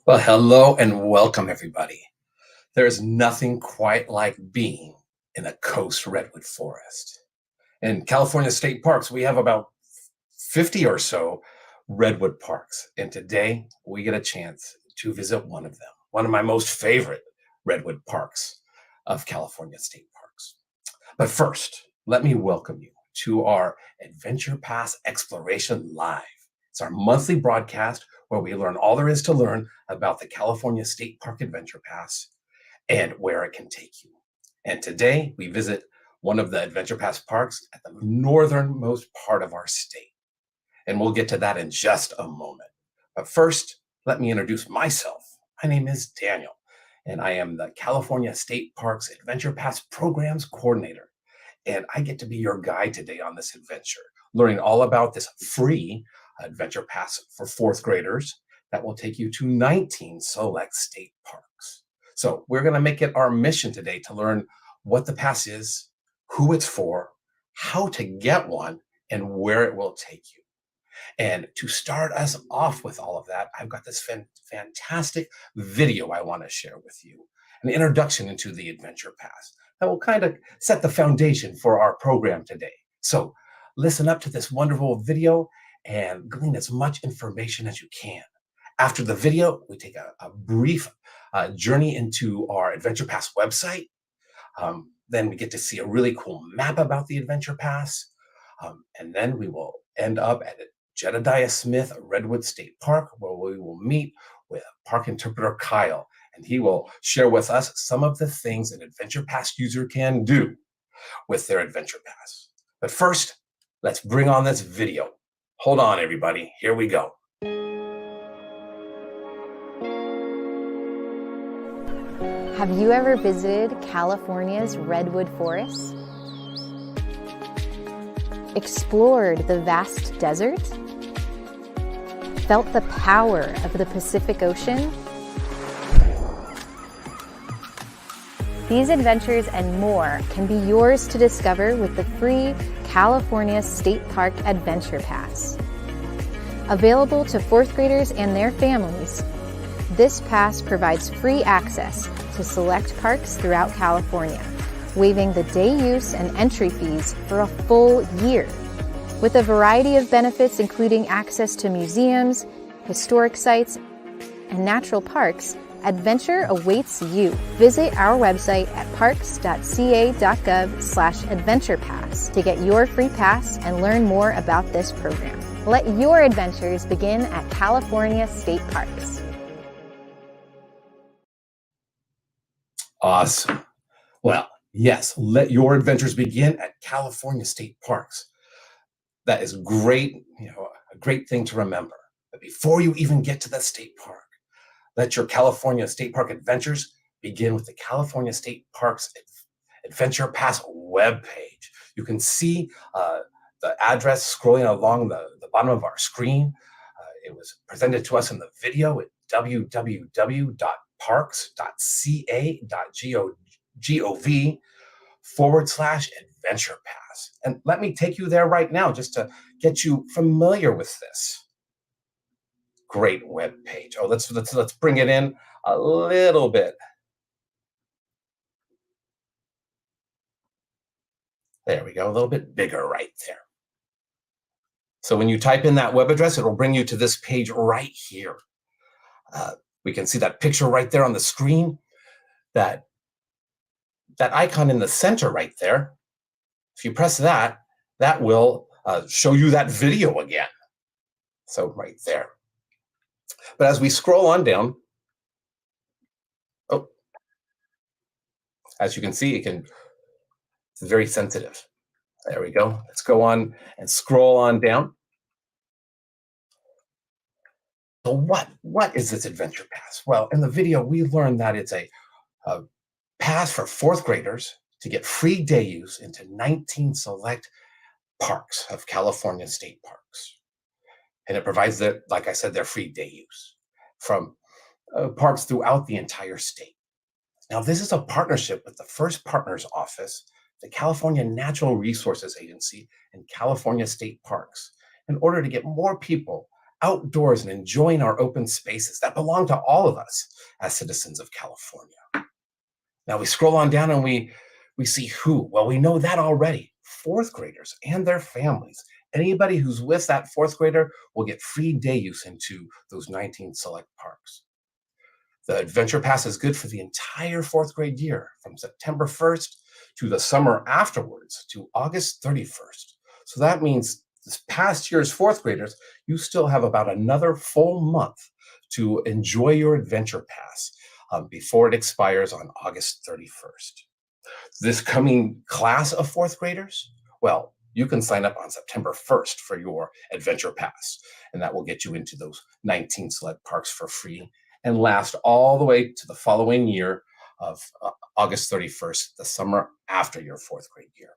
Well, hello and welcome, everybody. There is nothing quite like being in a coast redwood forest. In California state parks, we have about 50 or so redwood parks. And today we get a chance to visit one of them, one of my most favorite redwood parks of California state parks. But first, let me welcome you to our Adventure Pass Exploration Live. It's our monthly broadcast where we learn all there is to learn about the California State Park Adventure Pass and where it can take you. And today we visit one of the Adventure Pass parks at the northernmost part of our state. And we'll get to that in just a moment. But first, let me introduce myself. My name is Daniel, and I am the California State Parks Adventure Pass Programs Coordinator. And I get to be your guide today on this adventure, learning all about this free Adventure Pass for fourth graders that will take you to 19 select state parks. So we're going to make it our mission today to learn what the pass is, who it's for, how to get one, and where it will take you. And to start us off with all of that, I've got this fantastic video I want to share with you, an introduction into the Adventure Pass that will kind of set the foundation for our program today. So listen up to this wonderful video and glean as much information as you can. After the video, we take a brief journey into our Adventure Pass website. Then we get to see a really cool map about the Adventure Pass. And then we will end up at Jedediah Smith Redwoods State Park, where we will meet with park interpreter Kyle, and he will share with us some of the things an Adventure Pass user can do with their Adventure Pass. But first, let's bring on this video. Hold on, everybody. Here we go. Have you ever visited California's redwood forests? Explored the vast desert? Felt the power of the Pacific Ocean? These adventures and more can be yours to discover with the free California State Park Adventure Pass. Available to fourth graders and their families, this pass provides free access to select parks throughout California, waiving the day use and entry fees for a full year. With a variety of benefits including access to museums, historic sites, and natural parks, adventure awaits you. Visit our website at parks.ca.gov/adventurepass to get your free pass and learn more about this program. Let your adventures begin at California State Parks. Awesome. Well, yes, let your adventures begin at California State Parks. That is great, a great thing to remember. But before you even get to the state park, let your California State Park adventures begin with the California State Parks Adventure Pass webpage. You can see the address scrolling along the bottom of our screen. It was presented to us in the video at www.parks.ca.gov/adventure pass. And let me take you there right now just to get you familiar with this great web page. Oh, let's bring it in a little bit. There we go, a little bit bigger right there. So when you type in that web address, it will bring you to this page right here. We can see that picture right there on the screen, that icon in the center right there. If you press that, that will show you that video again. So right there. But as we scroll on down, as you can see, it's very sensitive. There we go. Let's go on and scroll on down. So what is this Adventure Pass? Well, in the video, we learned that it's a pass for fourth graders to get free day use into 19 select parks of California state parks. And it provides, like I said, their free day use from parks throughout the entire state. Now, this is a partnership with the First Partners Office, the California Natural Resources Agency, and California State Parks in order to get more people outdoors and enjoying our open spaces that belong to all of us as citizens of California. Now we scroll on down and we see who. Well, we know that already. Fourth graders and their families. Anybody who's with that fourth grader will get free day use into those 19 select parks. The Adventure Pass is good for the entire fourth grade year, from September 1st to the summer afterwards, to August 31st. So that means this past year's fourth graders, you still have about another full month to enjoy your Adventure Pass before it expires on August 31st. This coming class of fourth graders, well, you can sign up on September 1st for your Adventure Pass, and that will get you into those 19 select parks for free and last all the way to the following year of August 31st, the summer after your fourth grade year.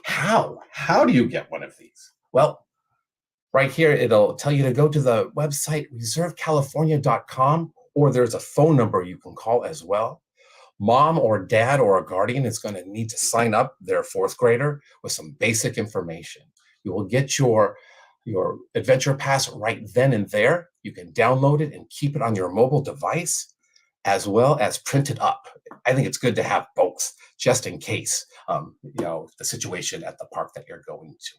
How do you get one of these? Well, right here, it'll tell you to go to the website reservecalifornia.com, or there's a phone number you can call as well. Mom or dad or a guardian is going to need to sign up their fourth grader with some basic information. You will get your Adventure Pass right then and there. You can download it and keep it on your mobile device, as well as print it up. I think it's good to have both, just in case, the situation at the park that you're going to.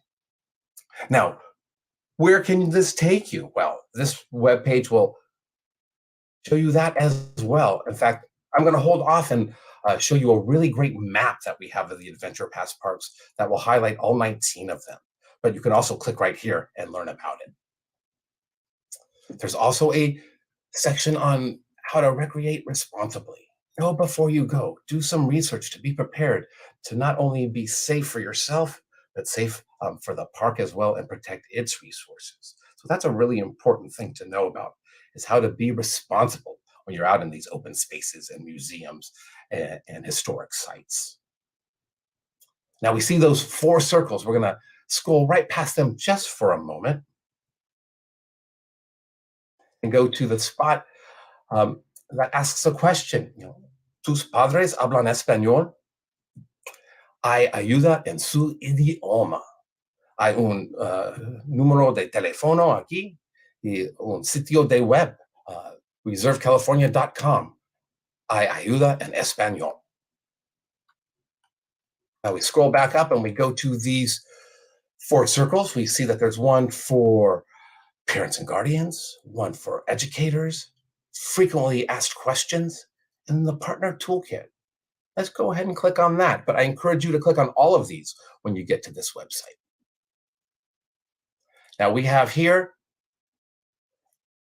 Now, where can this take you? Well, this webpage will show you that as well. In fact, I'm going to hold off and show you a really great map that we have of the Adventure Pass parks that will highlight all 19 of them. But you can also click right here and learn about it. There's also a section on how to recreate responsibly. Know before you go. Do some research to be prepared to not only be safe for yourself, but safe for the park as well, and protect its resources. So that's a really important thing to know about, is how to be responsible when you're out in these open spaces and museums and historic sites. Now we see those 4 circles. We're going to scroll right past them just for a moment and go to the spot that asks a question. ¿Tus padres hablan español? Hay ayuda en su idioma. Hay un número de teléfono aquí y un sitio de web, reservecalifornia.com. Hay ayuda en español. Now we scroll back up and we go to these 4 circles. We see that there's one for parents and guardians, one for educators, frequently asked questions, and the partner toolkit. Let's go ahead and click on that, but I encourage you to click on all of these when you get to this website. Now we have here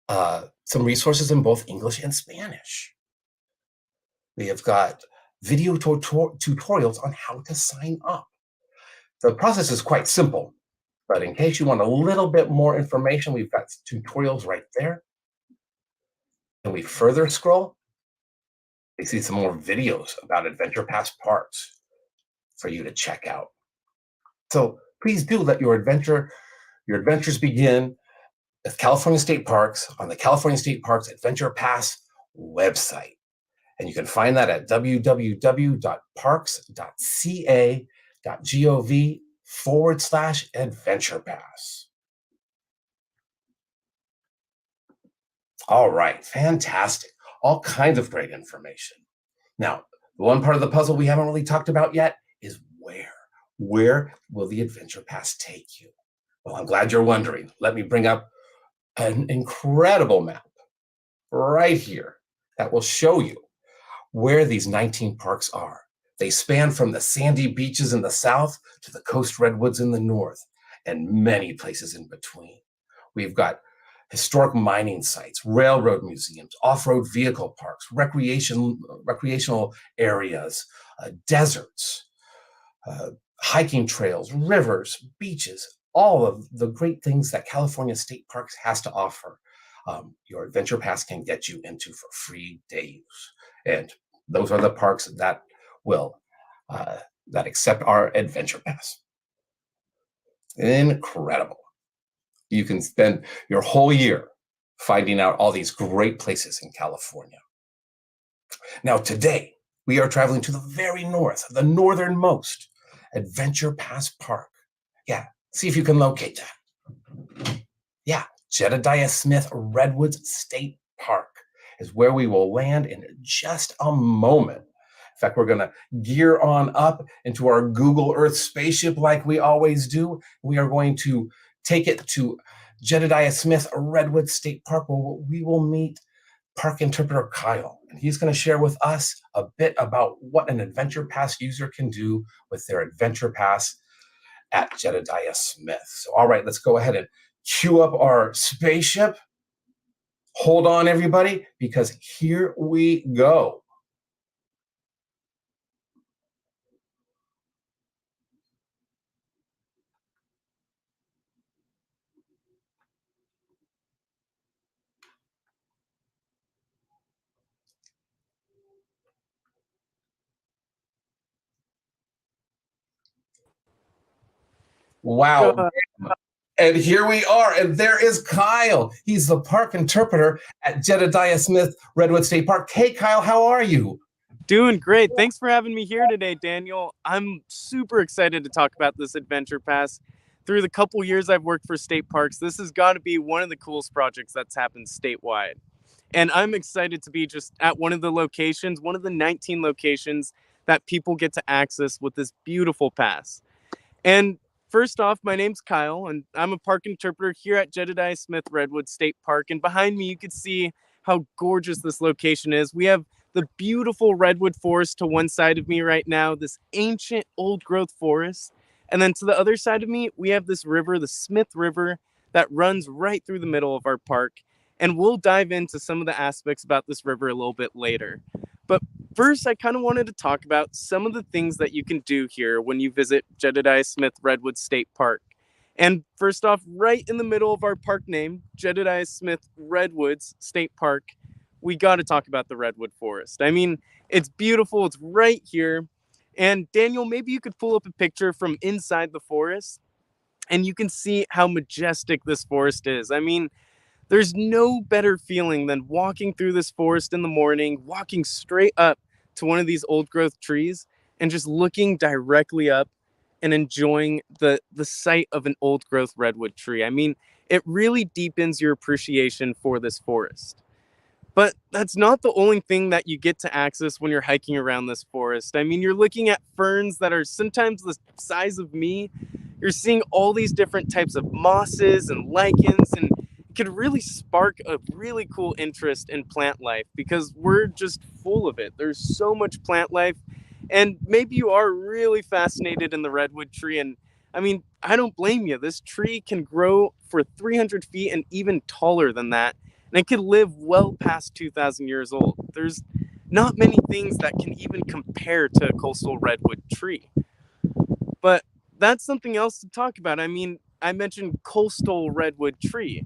some resources in both English and Spanish. We have got video tutorials on how to sign up. The process is quite simple, but in case you want a little bit more information, we've got tutorials right there. And we further scroll, we see some more videos about Adventure Pass parks for you to check out. So please do let your adventures begin with California State Parks on the California State Parks Adventure Pass website. And you can find that at www.parks.ca.gov/Adventure Pass. All right, fantastic. All kinds of great information. Now, the one part of the puzzle we haven't really talked about yet is where. Where will the Adventure Pass take you? Well, I'm glad you're wondering. Let me bring up an incredible map right here that will show you where these 19 parks are. They span from the sandy beaches in the south to the coast redwoods in the north, and many places in between. We've got historic mining sites, railroad museums, off-road vehicle parks, recreational areas, deserts, hiking trails, rivers, beaches, all of the great things that California State Parks has to offer. Your Adventure Pass can get you into for free day use. And those are the parks that will that accept our Adventure Pass. Incredible. You can spend your whole year finding out all these great places in California. Now, today, we are traveling to the very north, the northernmost Adventure Pass Park. Yeah, see if you can locate that. Yeah, Jedediah Smith Redwoods State Park is where we will land in just a moment. In fact, we're going to gear on up into our Google Earth spaceship like we always do. We are going to take it to Jedediah Smith Redwoods State Park, where we will meet park interpreter Kyle. And he's going to share with us a bit about what an Adventure Pass user can do with their Adventure Pass at Jedediah Smith. So, all right, let's go ahead and cue up our spaceship. Hold on, everybody, because here we go. Wow. And here we are, and there is Kyle. He's the park interpreter at Jedediah Smith Redwood State Park. Hey, Kyle, how are you? Doing great. Thanks for having me here today, Daniel. I'm super excited to talk about this Adventure Pass. Through the couple years I've worked for state parks, this has got to be one of the coolest projects that's happened statewide. And I'm excited to be just at one of the locations, one of the 19 locations that people get to access with this beautiful pass. And first off, my name's Kyle, and I'm a park interpreter here at Jedediah Smith Redwood State Park. And behind me, you can see how gorgeous this location is. We have the beautiful redwood forest to one side of me right now, this ancient old growth forest. And then to the other side of me, we have this river, the Smith River, that runs right through the middle of our park. And we'll dive into some of the aspects about this river a little bit later. But first, I kind of wanted to talk about some of the things that you can do here when you visit Jedediah Smith Redwood State Park. And first off, right in the middle of our park name, Jedediah Smith Redwoods State Park, we got to talk about the redwood forest. I mean, it's beautiful. It's right here. And Daniel, maybe you could pull up a picture from inside the forest and you can see how majestic this forest is. I mean, there's no better feeling than walking through this forest in the morning, walking straight up to one of these old growth trees and just looking directly up and enjoying the sight of an old growth redwood tree. I mean, it really deepens your appreciation for this forest. But that's not the only thing that you get to access when you're hiking around this forest. I mean, you're looking at ferns that are sometimes the size of me. You're seeing all these different types of mosses and lichens, and it could really spark a really cool interest in plant life because we're just full of it. There's so much plant life, and maybe you are really fascinated in the redwood tree. And I mean, I don't blame you. This tree can grow for 300 feet and even taller than that. And it could live well past 2,000 years old. There's not many things that can even compare to a coastal redwood tree. But that's something else to talk about. I mean, I mentioned coastal redwood tree.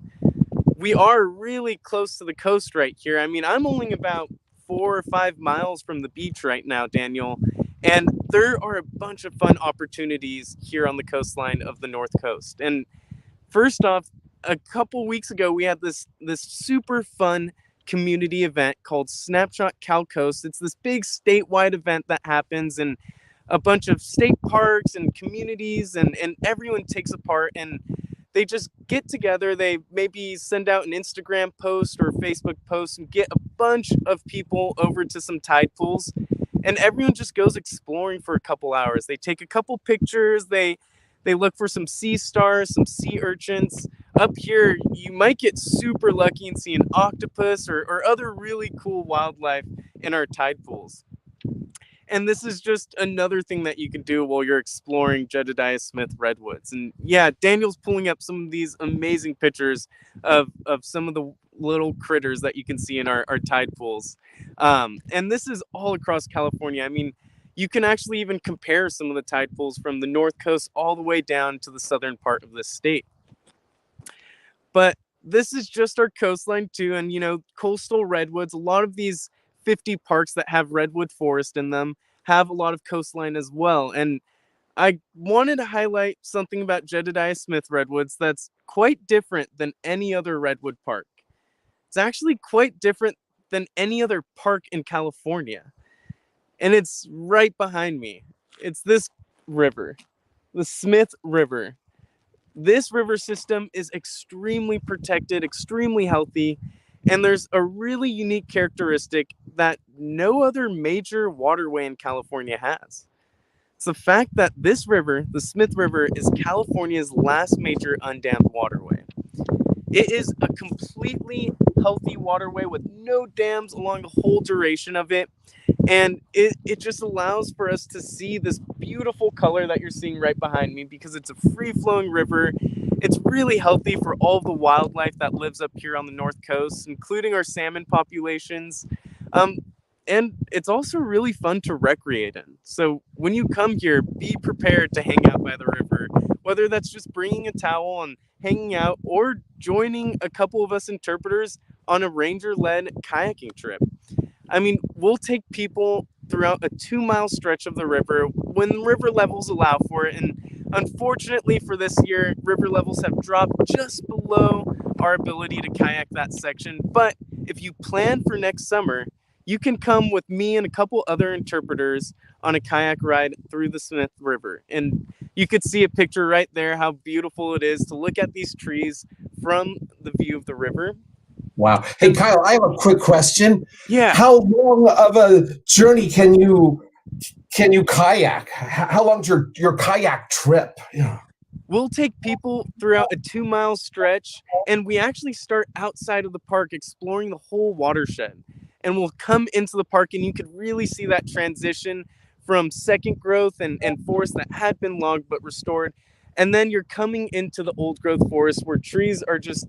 We are really close to the coast right here. I mean, I'm only about 4 or 5 miles from the beach right now, Daniel. And there are a bunch of fun opportunities here on the coastline of the North Coast. And first off, a couple weeks ago, we had this super fun community event called Snapshot Cal Coast. It's this big statewide event that happens in a bunch of state parks and communities, and everyone takes a part, and they just get together. They maybe send out an Instagram post or Facebook post and get a bunch of people over to some tide pools, and everyone just goes exploring for a couple hours. They take a couple pictures, they look for some sea stars, some sea urchins. Up here, you might get super lucky and see an octopus or other really cool wildlife in our tide pools. And this is just another thing that you can do while you're exploring Jedediah Smith Redwoods. And yeah, Daniel's pulling up some of these amazing pictures of some of the little critters that you can see in our tide pools. And this is all across California. I mean, you can actually even compare some of the tide pools from the North Coast all the way down to the southern part of this state. But this is just our coastline too. And, you know, coastal redwoods, a lot of these 50 parks that have redwood forest in them have a lot of coastline as well. And I wanted to highlight something about Jedediah Smith Redwoods that's quite different than any other redwood park. It's actually quite different than any other park in California. And it's right behind me. It's this river, the Smith River. This river system is extremely protected, extremely healthy, and there's a really unique characteristic that no other major waterway in California has. It's the fact that this river, the Smith River, is California's last major undammed waterway. It is a completely healthy waterway with no dams along the whole duration of it. And it just allows for us to see this beautiful color that you're seeing right behind me because it's a free-flowing river. It's really healthy for all of the wildlife that lives up here on the North Coast, including our salmon populations. And it's also really fun to recreate in. So when you come here, be prepared to hang out by the river, whether that's just bringing a towel and hanging out or joining a couple of us interpreters on a ranger-led kayaking trip. I mean, we'll take people throughout a 2-mile stretch of the river when river levels allow for it. And unfortunately for this year, river levels have dropped just below our ability to kayak that section. But if you plan for next summer, you can come with me and a couple other interpreters on a kayak ride through the Smith River. And you could see a picture right there how beautiful it is to look at these trees from the view of the river. Wow. Hey, Kyle, I have a quick question. Yeah. How long of a journey can you kayak? How long's your kayak trip? Yeah. We'll take people throughout a 2-mile stretch, and we actually start outside of the park exploring the whole watershed. And we'll come into the park, and you could really see that transition from second growth and forest that had been logged but restored. And then you're coming into the old growth forest where trees are just,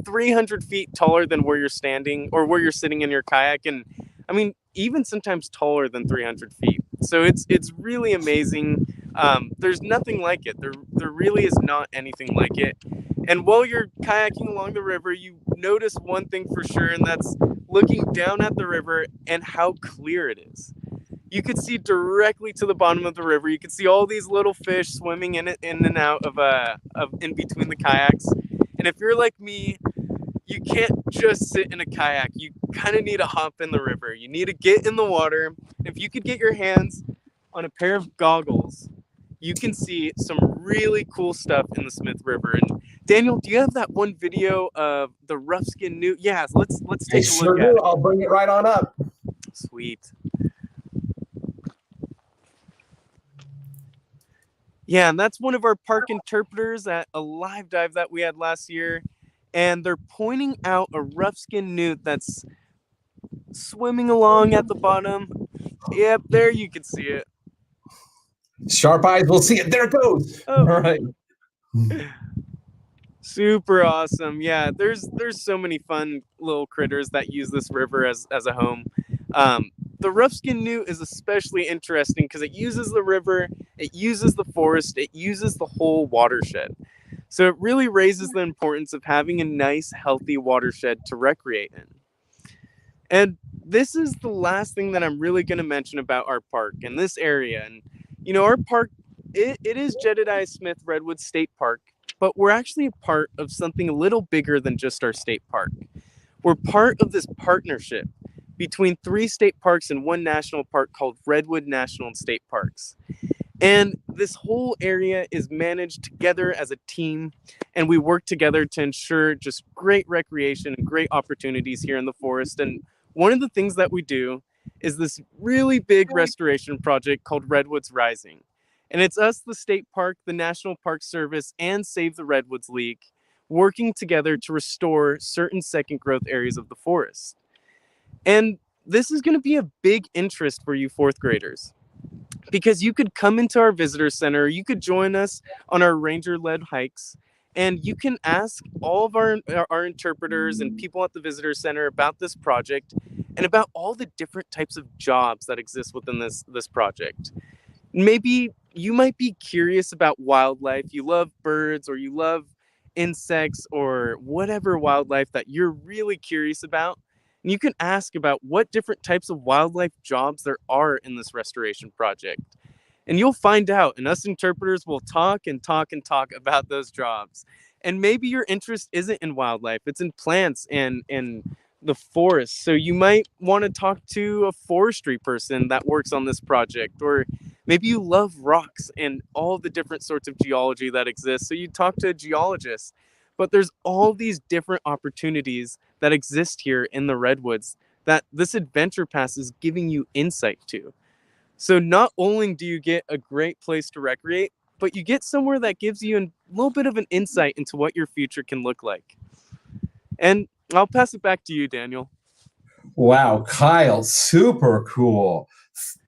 300 feet taller than where you're standing or where you're sitting in your kayak. And even sometimes taller than 300 feet. So it's really amazing. There's nothing like it. There really is not anything like it. And while you're kayaking along the river, you notice one thing for sure, and that's looking down at the river and how clear it is. You could see directly to the bottom of the river. You could see all these little fish swimming in and out of in between the kayaks. And if you're like me, you can't just sit in a kayak. You kind of need to hop in the river. You need to get in the water. If you could get your hands on a pair of goggles, you can see some really cool stuff in the Smith River. And Daniel, do you have that one video of the rough-skinned newt? Yeah, let's take a look at it. I'll bring it right on up. Sweet. Yeah, and that's one of our park interpreters at a live dive that we had last year. And they're pointing out a rough-skinned newt that's swimming along at the bottom. Yep, there you can see it. Sharp eyes will see it. There it goes. Oh. All right. Super awesome. Yeah, there's so many fun little critters that use this river as a home. The rough-skinned newt is especially interesting because it uses the river, it uses the forest, it uses the whole watershed. So it really raises the importance of having a nice, healthy watershed to recreate in. And this is the last thing that I'm really going to mention about our park in this area. And, our park, it is Jedediah Smith Redwoods State Park, but we're actually a part of something a little bigger than just our state park. We're part of this partnership between 3 state parks and 1 national park called Redwood National and State Parks. And this whole area is managed together as a team, and we work together to ensure just great recreation and great opportunities here in the forest. And one of the things that we do is this really big restoration project called Redwoods Rising. And it's us, the state park, the National Park Service, and Save the Redwoods League working together to restore certain second growth areas of the forest. And this is going to be a big interest for you 4th graders. Because you could come into our visitor center, you could join us on our ranger-led hikes, and you can ask all of our interpreters and people at the visitor center about this project and about all the different types of jobs that exist within this project. Maybe you might be curious about wildlife. You love birds, or you love insects, or whatever wildlife that you're really curious about. And you can ask about what different types of wildlife jobs there are in this restoration project. And you'll find out, and us interpreters will talk and talk and talk about those jobs. And maybe your interest isn't in wildlife, it's in plants and the forest. So you might want to talk to a forestry person that works on this project, or Maybe you love rocks and all the different sorts of geology that exist, so you talk to a geologist. But there's all these different opportunities that exist here in the Redwoods that this adventure pass is giving you insight to. So not only do you get a great place to recreate, but you get somewhere that gives you a little bit of an insight into what your future can look like. And I'll pass it back to you, Daniel. Wow, Kyle, super cool.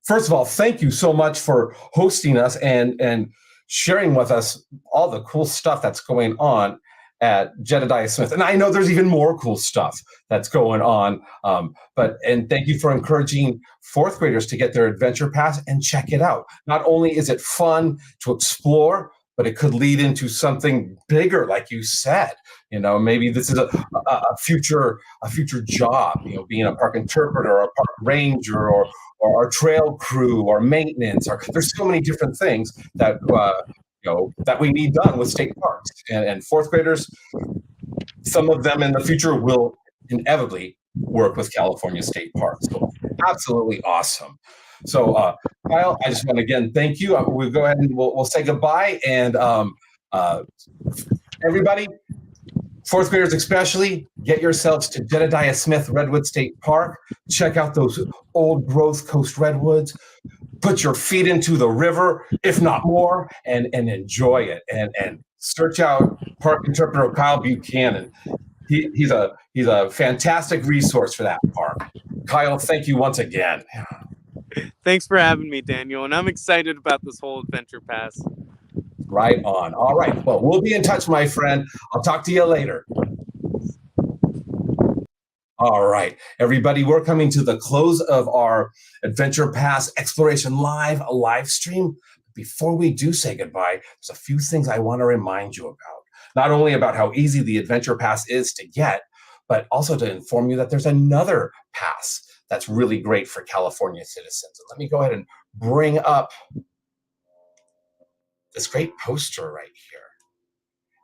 First of all, thank you so much for hosting us and sharing with us all the cool stuff that's going on at Jedediah Smith. And I know there's even more cool stuff that's going on. And thank you for encouraging fourth graders to get their adventure pass and check it out. Not only is it fun to explore, but it could lead into something bigger, like you said. Maybe this is a future job. Being a park interpreter, or a park ranger, or a trail crew, or maintenance. Or there's so many different things that that we need done with state parks. And fourth graders, some of them in the future will inevitably work with California State Parks. So absolutely awesome. So Kyle, I just want to again thank you. We'll go ahead and we'll say goodbye. And everybody, fourth graders especially, get yourselves to Jedediah Smith Redwood State Park. Check out those old growth coast redwoods. Put your feet into the river, if not more, and enjoy it. And search out park interpreter Kyle Buchanan. He's a fantastic resource for that park. Kyle, thank you once again. Thanks for having me, Daniel. And I'm excited about this whole adventure pass. Right on. All right. Well, we'll be in touch, my friend. I'll talk to you later. All right, everybody, we're coming to the close of our Adventure Pass Exploration live stream. Before we do say goodbye, there's a few things I want to remind you about. Not only about how easy the Adventure Pass is to get, but also to inform you that there's another pass that's really great for California citizens. And let me go ahead and bring up this great poster right here.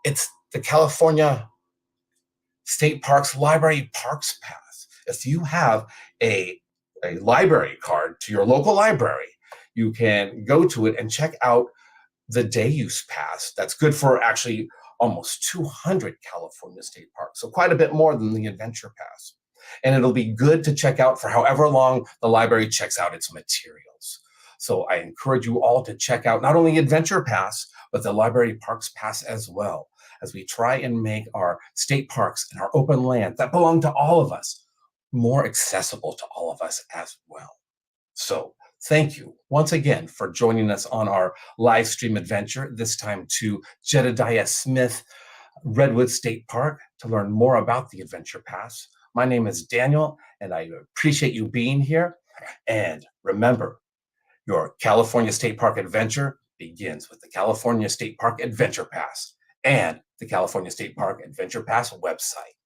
It's the California State Parks Library Parks Pass. If you have a library card to your local library, you can go to it and check out the day use pass. That's good for actually almost 200 California state parks, so quite a bit more than the Adventure Pass. And it'll be good to check out for however long the library checks out its materials. So I encourage you all to check out not only Adventure Pass, but the Library Parks Pass as well, as we try and make our state parks and our open land that belong to all of us more accessible to all of us as well. So thank you once again for joining us on our live stream adventure, this time to Jedediah Smith Redwood State Park to learn more about the Adventure Pass. My name is Daniel, and I appreciate you being here. And remember, your California State Park adventure begins with the California State Park Adventure Pass and the California State Park Adventure Pass website.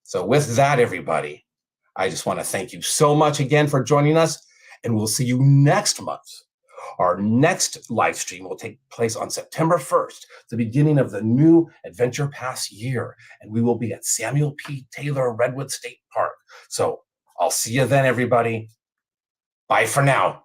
So with that, everybody, I just want to thank you so much again for joining us, and we'll see you next month. Our next live stream will take place on September 1st, the beginning of the new Adventure Pass year, and we will be at Samuel P. Taylor Redwood State Park. So I'll see you then, everybody. Bye for now.